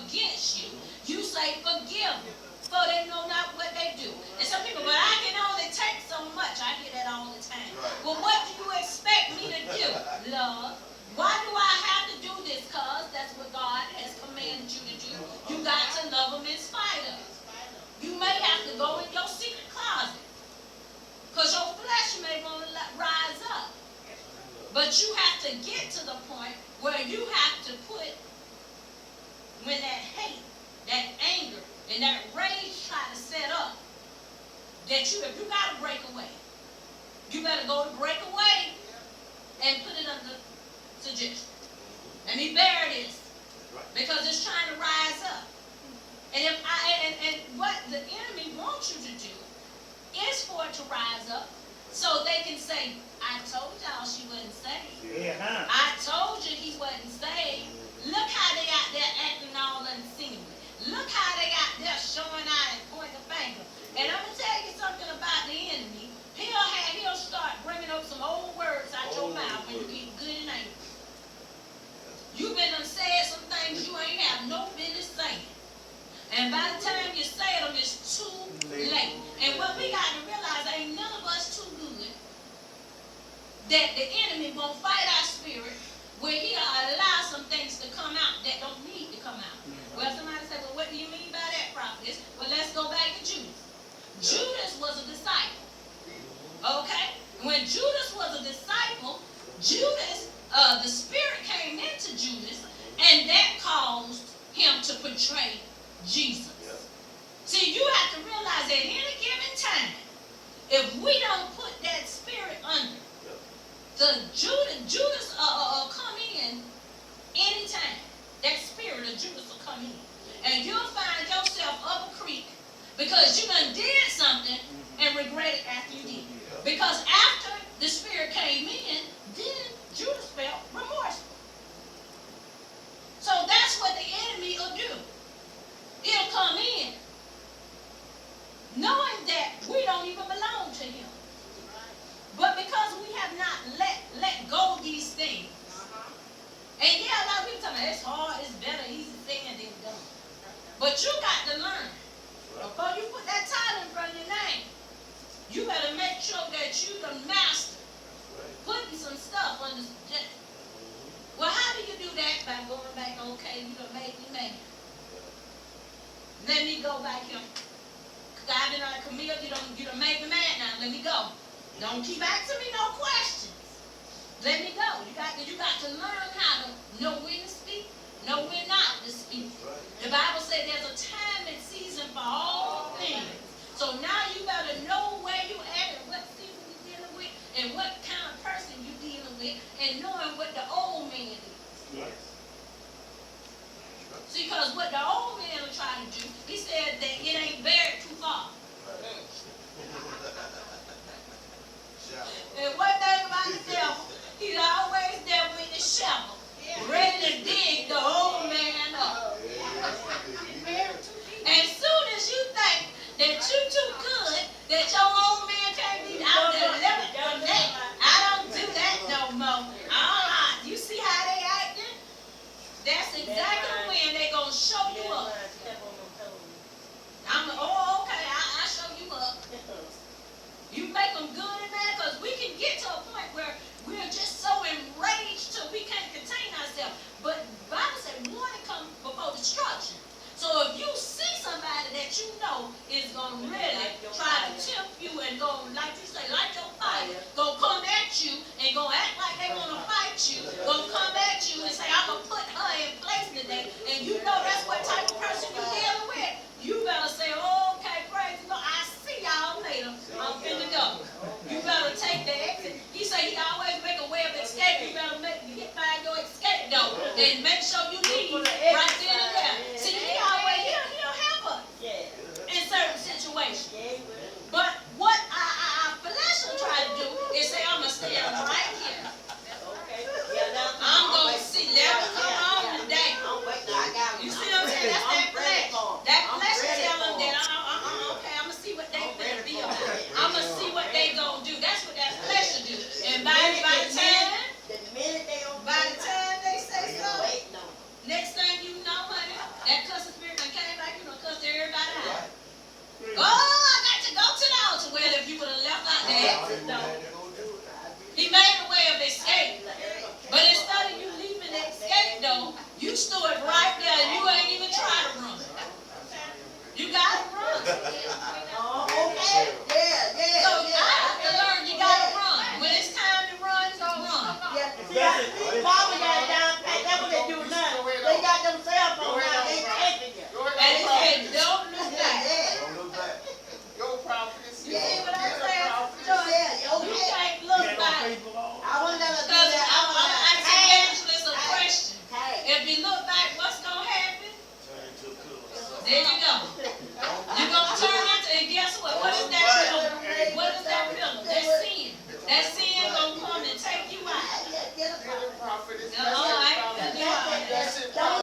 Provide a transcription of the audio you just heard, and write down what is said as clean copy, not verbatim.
against you, you say forgive them, for they know not what they do. And some people, but I can only take so much. I hear that all the time. Well, what do you expect me to do, love? Why do I have to do this? Because that's what God has commanded you to do. You got to love them in spite of. You may have to go in your secret closet, because your flesh may want to rise up. But you have to get to the point where you have to put, when that hate, that anger, and that rage try to set up, that if you got to break away, you better go to break away and put it under suggestion. Let me bear this, because it's trying to rise up. And what the enemy wants you to do is for it to rise up, so they can say, I told y'all she wasn't saved. Yeah. I told you he wasn't saved. Look how they out there acting all unseemly. Look how they out there showing out and pointing the finger. And I'm going to tell you something about the enemy. He'll start bringing up some old words out your mouth when you get good and angry. You've been said some things you ain't have no business saying. And by the time you say them, it's too late. And what we got to realize, ain't none of us too good that the enemy won't fight our spirit, where he'll allow some things to come out that don't need to come out. Well, somebody said, well, what do you mean by that, Prophetess? Well, let's go back to Judas. Judas was a disciple. Okay? When Judas was a disciple, Judas, the spirit came into Judas, and that caused him to betray Jesus. See, you have to realize at any given time, if we don't put that spirit under, Judas come in anytime. That spirit of Judas will come in. And you'll find yourself up a creek because you done did something and regret it after you did. Because after the spirit came in, then Judas felt remorseful. So that's what the enemy will do. He'll come in knowing that we don't even belong to him. But because we have not let go of these things. And yeah, a lot of people tell me it's hard, it's better, easy said than done. But you got to learn. Before you put that title in front of your name, you better make sure that you the master putting some stuff on the suggestion. Well, how do you do that? By going back, okay, you done made me mad. Let me go back here. God did not Camille, you done made me mad now. Let me go. Don't keep asking me no questions. Let me go. You got to learn how to know when to speak, know when not to speak. The Bible says there's a time and season for all things. So now you got to know where you at and what season you're dealing with and what kind of person you're dealing with and knowing what the old man is. Yes. See, because what the old man will try to do, he said that it ain't buried too far. And one thing about the devil, he's always there with the shovel, ready to dig the old man up. And soon as you think that you're too good, that your old man can't be out there living from that, I don't do that no more. You see how they acting? That's exactly when they're going to show you up. Okay, I'll show you up. You make them good and bad, because we can get to a point where we're just so enraged till we can't contain ourselves. But the Bible said warning comes before destruction. So if you see somebody that you know is going to really try to tempt you and go, like you say, light your fire, go come at you and go act like they want to fight you, go come at you and say, I'm going to put her in place today, and you know that's what type of person you're dealing with, you better say, oh, okay, praise the Lord, I see y'all later, I'm finna go. You better take the exit. He said he always make a way of escape. You better find your escape though, and make sure you leave right then and there. See, he'll help us in certain situations. But what our flesh will try to do is say, I'm going to stand right here. I'm going to see, let me come on today. You see what I'm saying? That's that flesh. That flesh will tell them that, okay, I'm going to see what they finna be about. I'm going to see what they going to do. That's what that flesh will do. And by the time they say so, There you go. You're going to turn into, and guess what? What is that pillar? What is that pillar? That's sin. That sin going to come and take you out. Get a prophetess. I ain't